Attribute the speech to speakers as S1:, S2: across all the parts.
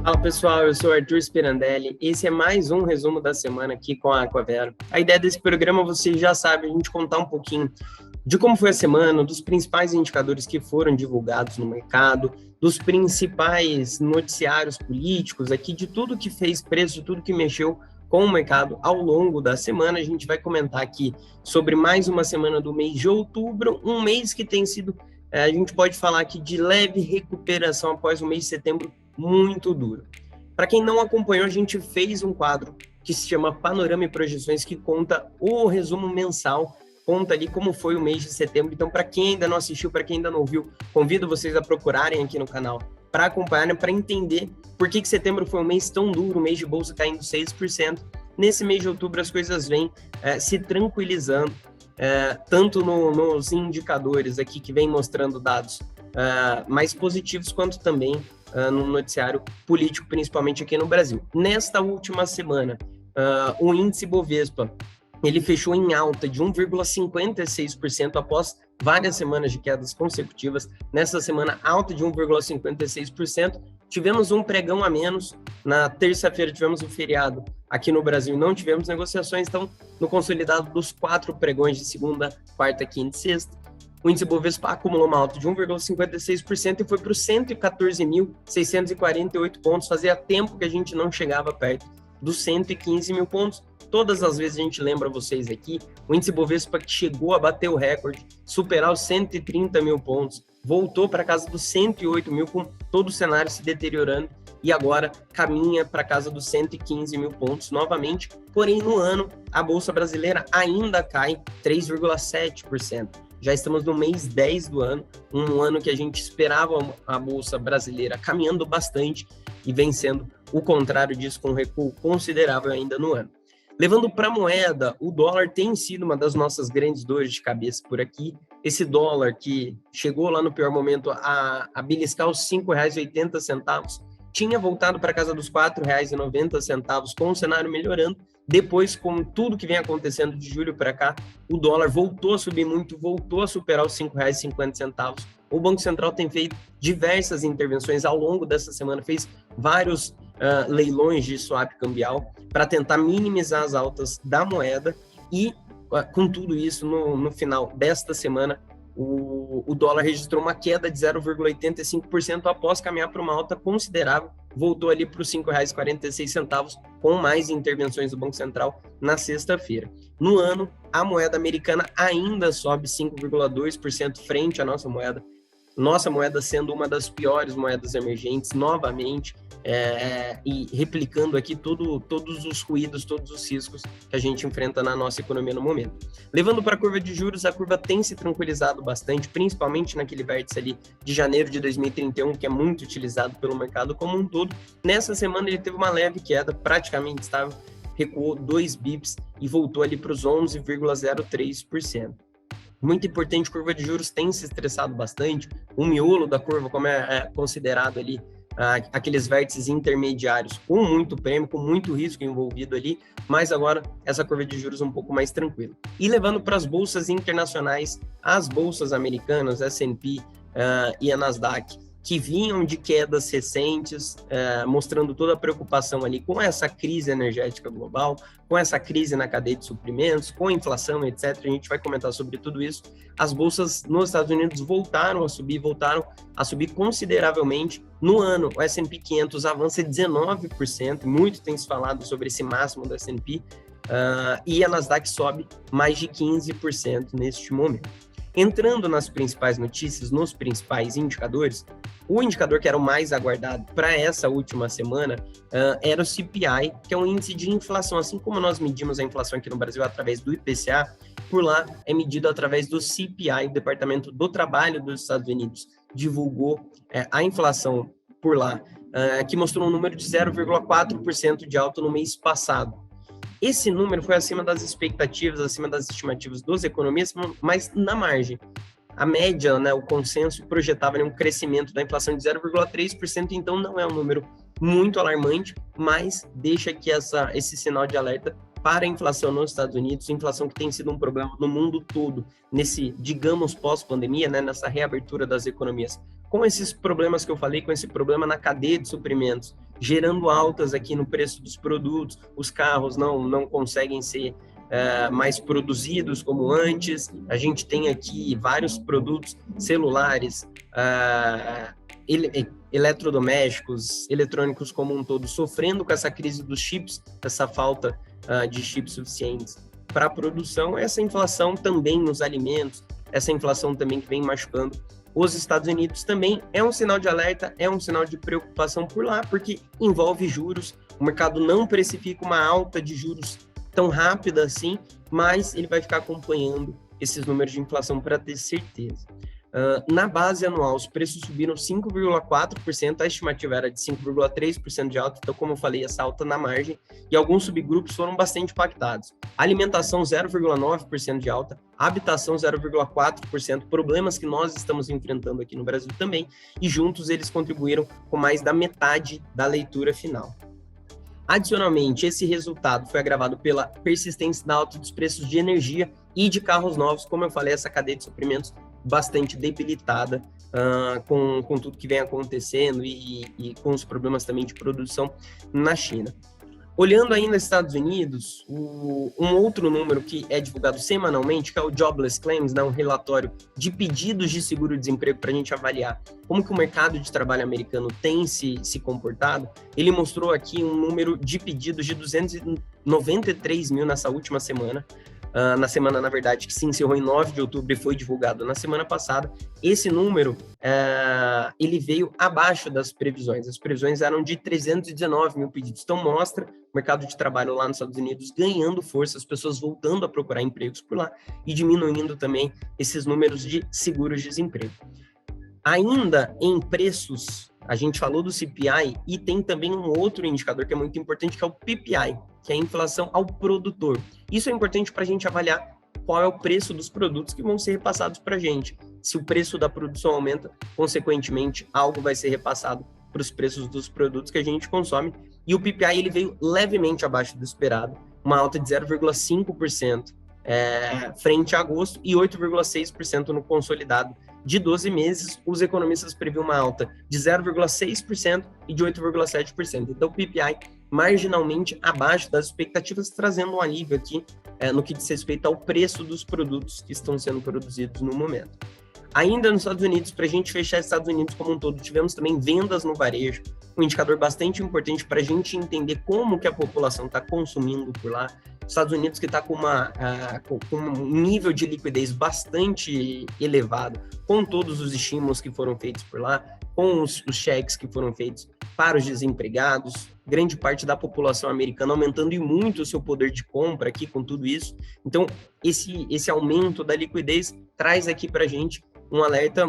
S1: Fala pessoal, eu sou o Arthur Spirandelli. Esse é mais um resumo da semana aqui com a Aquavero. A ideia desse programa, você já sabe, a gente contar um pouquinho de como foi a semana, dos principais indicadores que foram divulgados no mercado, dos principais noticiários políticos aqui, de tudo que fez preço, de tudo que mexeu com o mercado ao longo da semana. A gente vai comentar aqui sobre mais uma semana do mês de outubro, um mês que tem sido, a gente pode falar aqui de leve recuperação após o mês de setembro muito duro. Para quem não acompanhou, a gente fez um quadro que se chama Panorama e Projeções, que conta o resumo mensal, conta ali como foi o mês de setembro. Então, para quem ainda não assistiu, para quem ainda não viu, convido vocês a procurarem aqui no canal para acompanharem, para entender por que setembro foi um mês tão duro, um mês de bolsa caindo 6%. Nesse mês de outubro, as coisas vêm se tranquilizando, tanto nos indicadores aqui que vem mostrando dados mais positivos, quanto também no noticiário político, principalmente aqui no Brasil. Nesta última semana, o índice Bovespa, ele fechou em alta de 1,56% após várias semanas de quedas consecutivas. Nessa semana, alta de 1,56%. Tivemos um pregão a menos. Na terça-feira, tivemos um feriado aqui no Brasil. Não tivemos negociações, então, no consolidado dos 4 pregões de segunda, quarta, quinta e sexta, o índice Bovespa acumulou uma alta de 1,56% e foi para os 114.648 pontos. Fazia tempo que a gente não chegava perto dos 115 mil pontos. Todas as vezes a gente lembra vocês aqui, o índice Bovespa que chegou a bater o recorde, superar os 130 mil pontos, voltou para casa dos 108 mil, com todo o cenário se deteriorando, e agora caminha para casa dos 115 mil pontos novamente. Porém, no ano, a Bolsa Brasileira ainda cai 3,7%. Já estamos no mês 10 do ano, um ano que a gente esperava a Bolsa Brasileira caminhando bastante e vem sendo o contrário disso, com um recuo considerável ainda no ano. Levando para a moeda, o dólar tem sido uma das nossas grandes dores de cabeça por aqui. Esse dólar que chegou lá no pior momento a beliscar os R$ 5,80, tinha voltado para casa dos R$ 4,90, com o cenário melhorando. Depois, com tudo que vem acontecendo de julho para cá, o dólar voltou a subir muito, voltou a superar os R$ 5,50. O Banco Central tem feito diversas intervenções ao longo dessa semana, fez vários leilões de swap cambial para tentar minimizar as altas da moeda, e com tudo isso, no final desta semana, o dólar registrou uma queda de 0,85% após caminhar para uma alta considerável, voltou ali para os R$ 5,46, com mais intervenções do Banco Central na sexta-feira. No ano, a moeda americana ainda sobe 5,2% frente à nossa moeda sendo uma das piores moedas emergentes, novamente, e replicando aqui todos os ruídos, todos os riscos que a gente enfrenta na nossa economia no momento. Levando para a curva de juros, a curva tem se tranquilizado bastante, principalmente naquele vértice ali de janeiro de 2031, que é muito utilizado pelo mercado como um todo. Nessa semana ele teve uma leve queda, praticamente estável, recuou 2 bips e voltou ali para os 11,03%. Muito importante, a curva de juros tem se estressado bastante. O miolo da curva, como é considerado ali, aqueles vértices intermediários com muito prêmio, com muito risco envolvido ali, mas agora essa curva de juros um pouco mais tranquila. E levando para as bolsas internacionais, as bolsas americanas, S&P e a Nasdaq, que vinham de quedas recentes, mostrando toda a preocupação ali com essa crise energética global, com essa crise na cadeia de suprimentos, com a inflação, etc. A gente vai comentar sobre tudo isso. As bolsas nos Estados Unidos voltaram a subir consideravelmente. No ano, o S&P 500 avança 19%, muito tem se falado sobre esse máximo do S&P, e a Nasdaq sobe mais de 15% neste momento. Entrando nas principais notícias, nos principais indicadores, o indicador que era o mais aguardado para essa última semana era o CPI, que é um índice de inflação. Assim como nós medimos a inflação aqui no Brasil através do IPCA, por lá é medido através do CPI. O Departamento do Trabalho dos Estados Unidos divulgou a inflação por lá, que mostrou um número de 0,4% de alta no mês passado. Esse número foi acima das expectativas, acima das estimativas dos economistas, mas na margem. A média, o consenso projetava um crescimento da inflação de 0,3%, então não é um número muito alarmante, mas deixa aqui esse sinal de alerta para a inflação nos Estados Unidos, inflação que tem sido um problema no mundo todo, nesse, digamos, pós-pandemia, nessa reabertura das economias. Com esses problemas que eu falei, com esse problema na cadeia de suprimentos, gerando altas aqui no preço dos produtos, os carros não conseguem ser mais produzidos como antes, a gente tem aqui vários produtos celulares, eletrodomésticos, eletrônicos como um todo, sofrendo com essa crise dos chips, essa falta de chips suficientes para a produção, essa inflação também nos alimentos, essa inflação também que vem machucando os Estados Unidos também é um sinal de alerta, é um sinal de preocupação por lá, porque envolve juros, o mercado não precifica uma alta de juros tão rápida assim, mas ele vai ficar acompanhando esses números de inflação para ter certeza. Na base anual, os preços subiram 5,4%, a estimativa era de 5,3% de alta, então, como eu falei, essa alta na margem, e alguns subgrupos foram bastante impactados. Alimentação, 0,9% de alta, habitação, 0,4%, problemas que nós estamos enfrentando aqui no Brasil também, e juntos eles contribuíram com mais da metade da leitura final. Adicionalmente, esse resultado foi agravado pela persistência da alta dos preços de energia e de carros novos, como eu falei, essa cadeia de suprimentos bastante debilitada com tudo que vem acontecendo e com os problemas também de produção na China. Olhando ainda nos Estados Unidos, um outro número que é divulgado semanalmente, que é o Jobless Claims, um relatório de pedidos de seguro-desemprego para a gente avaliar como que o mercado de trabalho americano tem se comportado, ele mostrou aqui um número de pedidos de 293 mil nessa última semana, na semana, na verdade, que se encerrou em 9 de outubro e foi divulgado na semana passada. Esse número, ele veio abaixo das previsões. As previsões eram de 319 mil pedidos. Então, mostra o mercado de trabalho lá nos Estados Unidos ganhando força, as pessoas voltando a procurar empregos por lá e diminuindo também esses números de seguros-desemprego. Ainda em preços, a gente falou do CPI e tem também um outro indicador que é muito importante, que é o PPI, que é a inflação ao produtor. Isso é importante para a gente avaliar qual é o preço dos produtos que vão ser repassados para a gente. Se o preço da produção aumenta, consequentemente, algo vai ser repassado para os preços dos produtos que a gente consome. E o PPI ele veio levemente abaixo do esperado, uma alta de 0,5% frente a agosto e 8,6% no consolidado de 12 meses. Os economistas previam uma alta de 0,6% e de 8,7%. Então, o PPI marginalmente abaixo das expectativas, trazendo um alívio aqui no que diz respeito ao preço dos produtos que estão sendo produzidos no momento. Ainda nos Estados Unidos, para a gente fechar os Estados Unidos como um todo, tivemos também vendas no varejo, um indicador bastante importante para a gente entender como que a população está consumindo por lá. Os Estados Unidos que está com um nível de liquidez bastante elevado, com todos os estímulos que foram feitos por lá, com os cheques que foram feitos para os desempregados, grande parte da população americana aumentando e muito o seu poder de compra aqui com tudo isso. Então, esse aumento da liquidez traz aqui para a gente um alerta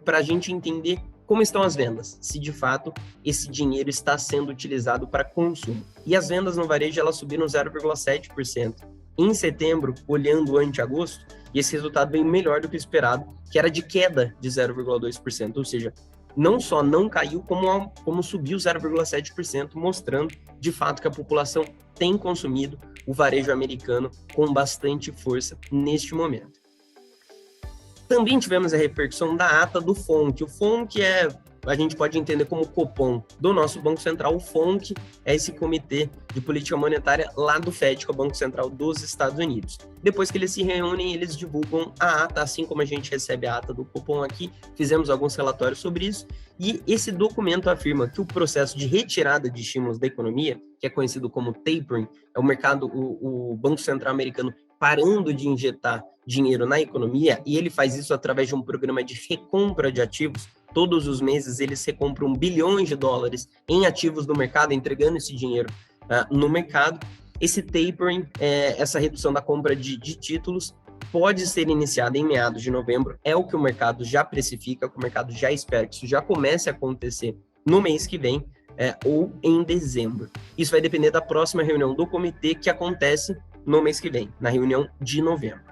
S1: para a gente entender como estão as vendas, se de fato esse dinheiro está sendo utilizado para consumo. E as vendas no varejo elas subiram 0,7% em setembro, olhando ante agosto, e esse resultado veio melhor do que o esperado, que era de queda de 0,2%, ou seja, não só não caiu, como subiu 0,7%, mostrando de fato que a população tem consumido o varejo americano com bastante força neste momento. Também tivemos a repercussão da ata do FONC. O FONC a gente pode entender como Copom do nosso Banco Central. O FONC é esse comitê de política monetária lá do FED, que é o Banco Central dos Estados Unidos. Depois que eles se reúnem, eles divulgam a ata, assim como a gente recebe a ata do Copom aqui, fizemos alguns relatórios sobre isso, e esse documento afirma que o processo de retirada de estímulos da economia, que é conhecido como tapering, é o Banco Central americano parando de injetar dinheiro na economia, e ele faz isso através de um programa de recompra de ativos. Todos os meses eles recompram bilhões de dólares em ativos do mercado, entregando esse dinheiro no mercado. Esse tapering, essa redução da compra de títulos, pode ser iniciada em meados de novembro, é o que o mercado já precifica, que o mercado já espera que isso já comece a acontecer no mês que vem, ou em dezembro. Isso vai depender da próxima reunião do comitê, que acontece no mês que vem, na reunião de novembro.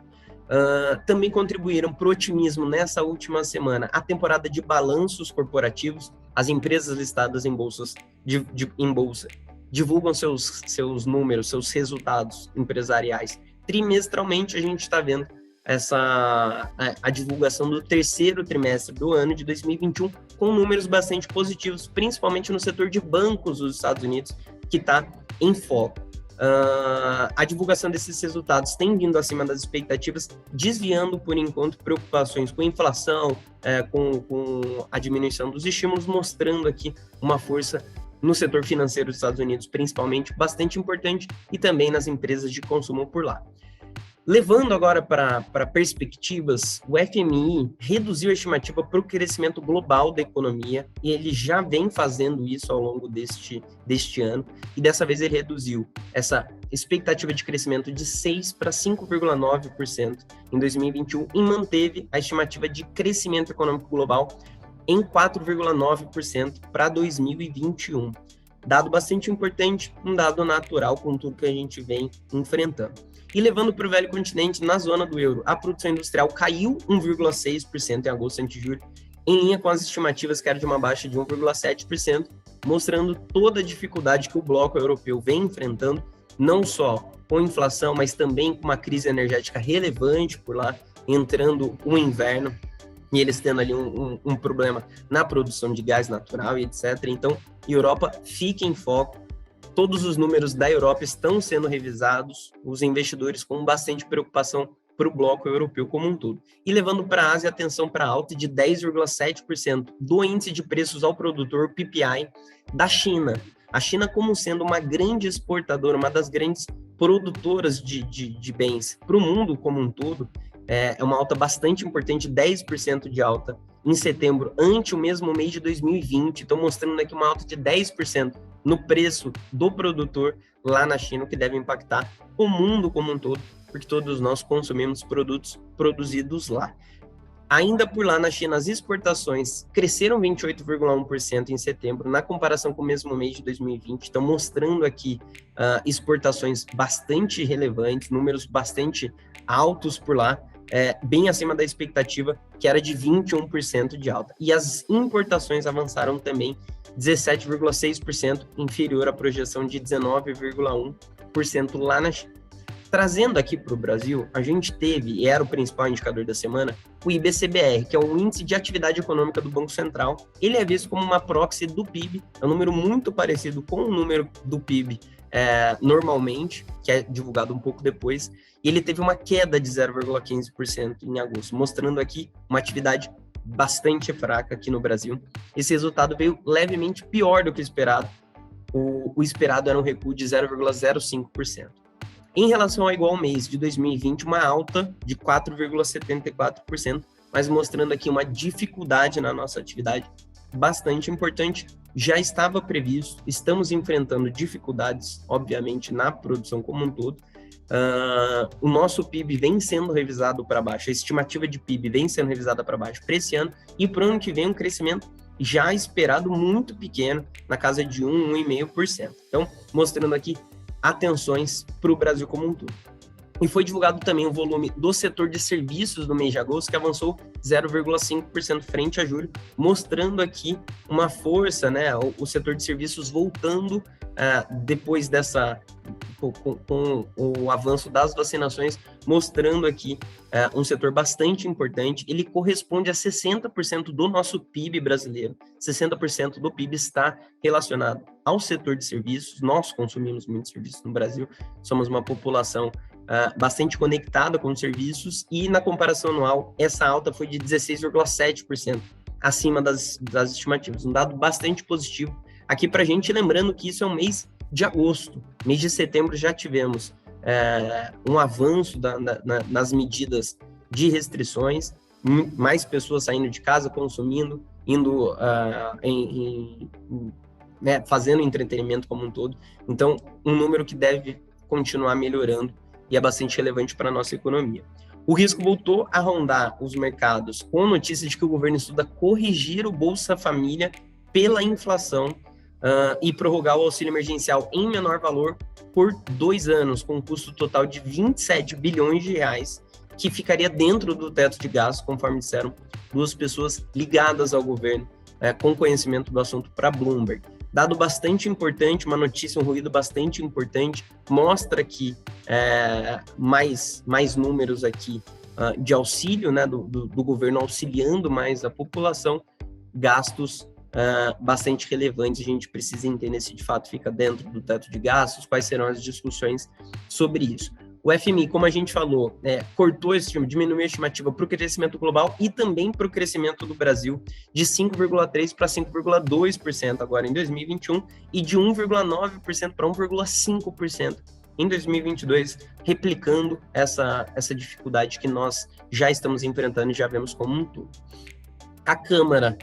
S1: Também contribuíram para o otimismo nessa última semana a temporada de balanços corporativos. As empresas listadas em bolsa divulgam seus números, seus resultados empresariais trimestralmente. A gente está vendo a divulgação do terceiro trimestre do ano de 2021, com números bastante positivos, principalmente no setor de bancos dos Estados Unidos, que está em foco. A divulgação desses resultados tem vindo acima das expectativas, desviando, por enquanto, preocupações com inflação, com a diminuição dos estímulos, mostrando aqui uma força no setor financeiro dos Estados Unidos, principalmente, bastante importante, e também nas empresas de consumo por lá. Levando agora para perspectivas, o FMI reduziu a estimativa para o crescimento global da economia, e ele já vem fazendo isso ao longo deste ano, e dessa vez ele reduziu essa expectativa de crescimento de 6% para 5,9% em 2021 e manteve a estimativa de crescimento econômico global em 4,9% para 2021. Dado bastante importante, um dado natural com tudo que a gente vem enfrentando. E levando para o velho continente, na zona do euro, a produção industrial caiu 1,6% em agosto ante julho, em linha com as estimativas que era de uma baixa de 1,7%, mostrando toda a dificuldade que o bloco europeu vem enfrentando, não só com inflação, mas também com uma crise energética relevante por lá, entrando o inverno, e eles tendo ali um problema na produção de gás natural e etc. Então, Europa fica em foco. Todos os números da Europa estão sendo revisados, os investidores com bastante preocupação para o bloco europeu como um todo. E levando para a Ásia, atenção para a alta de 10,7% do índice de preços ao produtor, PPI, da China. A China como sendo uma grande exportadora, uma das grandes produtoras de bens para o mundo como um todo, é uma alta bastante importante, 10% de alta em setembro, ante o mesmo mês de 2020. Então, mostrando aqui uma alta de 10% no preço do produtor lá na China, o que deve impactar o mundo como um todo, porque todos nós consumimos produtos produzidos lá. Ainda por lá na China, as exportações cresceram 28,1% em setembro, na comparação com o mesmo mês de 2020, então mostrando aqui exportações bastante relevantes, números bastante altos por lá, bem acima da expectativa, que era de 21% de alta. E as importações avançaram também 17,6%, inferior à projeção de 19,1% lá na China. Trazendo aqui para o Brasil, a gente teve, e era o principal indicador da semana, o IBCBR, que é o Índice de Atividade Econômica do Banco Central. Ele é visto como uma proxy do PIB, é um número muito parecido com o número do PIB normalmente, que é divulgado um pouco depois, e ele teve uma queda de 0,15% em agosto, mostrando aqui uma atividade bastante fraca aqui no Brasil. Esse resultado veio levemente pior do que o esperado. O esperado era um recuo de 0,05%. Em relação ao igual mês de 2020, uma alta de 4,74%, mas mostrando aqui uma dificuldade na nossa atividade bastante importante. Já estava previsto, estamos enfrentando dificuldades, obviamente, na produção como um todo. O nosso PIB vem sendo revisado para baixo, a estimativa de PIB vem sendo revisada para baixo para esse ano, e para o ano que vem um crescimento já esperado muito pequeno, na casa de 1,5%. Então, mostrando aqui atenções para o Brasil como um todo. E foi divulgado também o volume do setor de serviços do mês de agosto, que avançou 0,5% frente a julho, mostrando aqui uma força, né, o setor de serviços voltando depois com o avanço das vacinações, mostrando aqui um setor bastante importante. Ele corresponde a 60% do nosso PIB brasileiro, 60% do PIB está relacionado ao setor de serviços. Nós consumimos muito serviços no Brasil, somos uma população bastante conectada com os serviços, e na comparação anual, essa alta foi de 16,7% acima das estimativas, um dado bastante positivo aqui para a gente, lembrando que isso é um mês de agosto. Mês de setembro já tivemos um avanço nas medidas de restrições, mais pessoas saindo de casa, consumindo, indo fazendo entretenimento como um todo. Então, um número que deve continuar melhorando e é bastante relevante para a nossa economia. O risco voltou a rondar os mercados com a notícia de que o governo estuda corrigir o Bolsa Família pela inflação e prorrogar o auxílio emergencial em menor valor por 2 anos, com um custo total de 27 bilhões de reais, que ficaria dentro do teto de gastos, conforme disseram 2 pessoas ligadas ao governo, com conhecimento do assunto para Bloomberg. Dado bastante importante, uma notícia, um ruído bastante importante, mostra aqui mais números aqui de auxílio, né, do governo auxiliando mais a população, gastos bastante relevantes. A gente precisa entender se de fato fica dentro do teto de gastos, quais serão as discussões sobre isso. O FMI, como a gente falou, cortou diminuiu a estimativa para o crescimento global e também para o crescimento do Brasil de 5,3% para 5,2% agora em 2021 e de 1,9% para 1,5% em 2022, replicando essa dificuldade que nós já estamos enfrentando e já vemos como um todo. A Câmara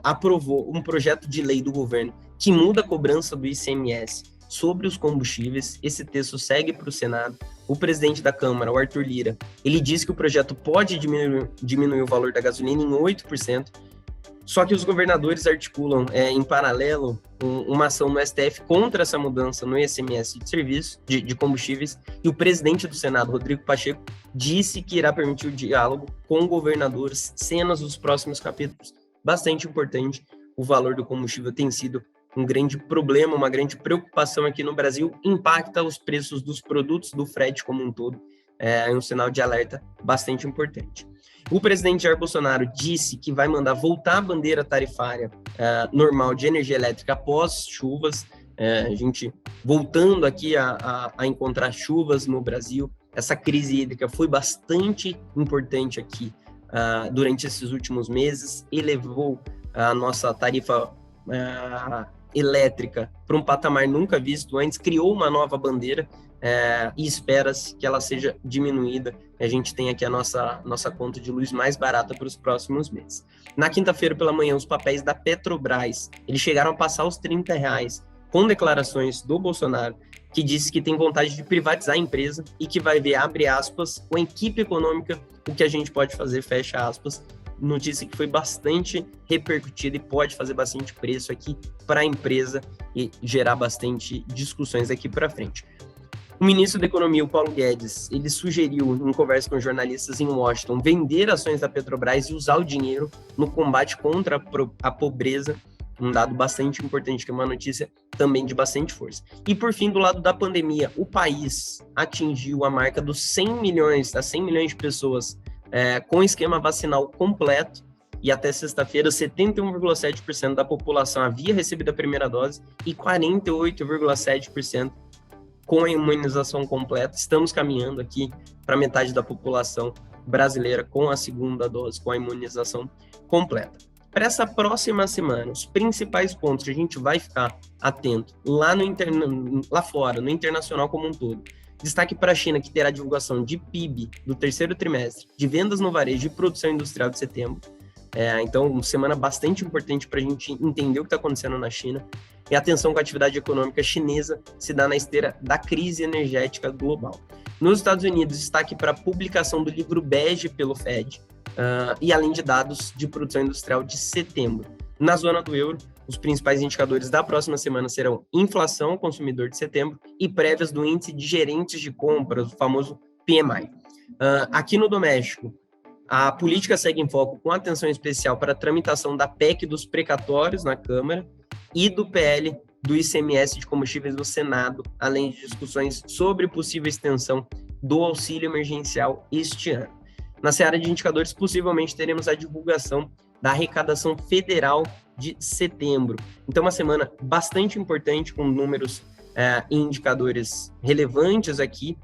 S1: aprovou um projeto de lei do governo que muda a cobrança do ICMS sobre os combustíveis. Esse texto segue para o Senado. O presidente da Câmara, o Arthur Lira, ele disse que o projeto pode diminuir o valor da gasolina em 8%, só que os governadores articulam, em paralelo, uma ação no STF contra essa mudança no ICMS de serviço, de combustíveis, e o presidente do Senado, Rodrigo Pacheco, disse que irá permitir o diálogo com governadores, cenas dos próximos capítulos. Bastante importante, o valor do combustível tem sido um grande problema, uma grande preocupação aqui no Brasil, impacta os preços dos produtos do frete como um todo, é um sinal de alerta bastante importante. O presidente Jair Bolsonaro disse que vai mandar voltar a bandeira tarifária normal de energia elétrica após chuvas, a gente voltando aqui a encontrar chuvas no Brasil. Essa crise hídrica foi bastante importante aqui durante esses últimos meses, elevou a nossa tarifa elétrica para um patamar nunca visto antes, criou uma nova bandeira e espera-se que ela seja diminuída. A gente tem aqui a nossa conta de luz mais barata para os próximos meses. Na quinta-feira pela manhã, os papéis da Petrobras, eles chegaram a passar os R$30, com declarações do Bolsonaro, que disse que tem vontade de privatizar a empresa e que vai ver, abre aspas, com a equipe econômica, o que a gente pode fazer, fecha aspas. Notícia que foi bastante repercutida e pode fazer bastante preço aqui para a empresa e gerar bastante discussões aqui para frente. O ministro da Economia, o Paulo Guedes, ele sugeriu, em conversa com jornalistas em Washington, vender ações da Petrobras e usar o dinheiro no combate contra a pobreza, um dado bastante importante, que é uma notícia também de bastante força. E, por fim, do lado da pandemia, o país atingiu a marca dos 100 milhões de pessoas com esquema vacinal completo, e até sexta-feira, 71,7% da população havia recebido a primeira dose e 48,7% com a imunização completa. Estamos caminhando aqui para metade da população brasileira com a segunda dose, com a imunização completa. Para essa próxima semana, os principais pontos que a gente vai ficar atento lá fora, no internacional como um todo. Destaque para a China, que terá divulgação de PIB do terceiro trimestre, de vendas no varejo e produção industrial de setembro. Então, uma semana bastante importante para a gente entender o que está acontecendo na China. E atenção com a atividade econômica chinesa se dá na esteira da crise energética global. Nos Estados Unidos, destaque para a publicação do livro bege pelo Fed, e além de dados de produção industrial de setembro. Na zona do euro, os principais indicadores da próxima semana serão inflação ao consumidor de setembro e prévias do índice de gerentes de compras, o famoso PMI. Aqui no doméstico, a política segue em foco com atenção especial para a tramitação da PEC dos precatórios na Câmara e do PL do ICMS de combustíveis no Senado, além de discussões sobre possível extensão do auxílio emergencial este ano. Na seara de indicadores, possivelmente teremos a divulgação da arrecadação federal de setembro. Então, uma semana bastante importante, com números e indicadores relevantes aqui.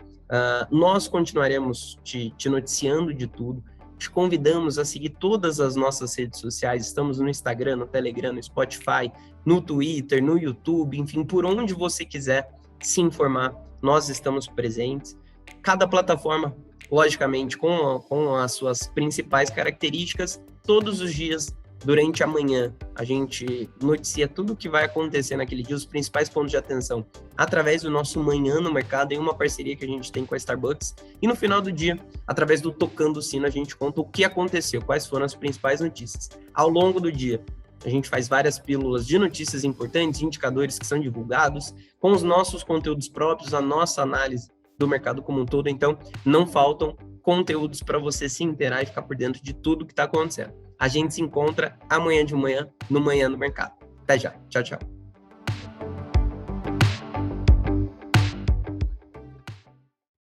S1: Nós continuaremos te noticiando de tudo. Te convidamos a seguir todas as nossas redes sociais. Estamos no Instagram, no Telegram, no Spotify, no Twitter, no YouTube, enfim, por onde você quiser se informar, nós estamos presentes. Cada plataforma, logicamente, com as suas principais características, todos os dias, durante a manhã, a gente noticia tudo o que vai acontecer naquele dia, os principais pontos de atenção, através do nosso Manhã no Mercado, em uma parceria que a gente tem com a Starbucks. E no final do dia, através do Tocando o Sino, a gente conta o que aconteceu, quais foram as principais notícias. Ao longo do dia, a gente faz várias pílulas de notícias importantes, indicadores que são divulgados, com os nossos conteúdos próprios, a nossa análise do mercado como um todo. Então, não faltam conteúdos para você se inteirar e ficar por dentro de tudo que está acontecendo. A gente se encontra amanhã de manhã, no Manhã no Mercado. Até já. Tchau, tchau.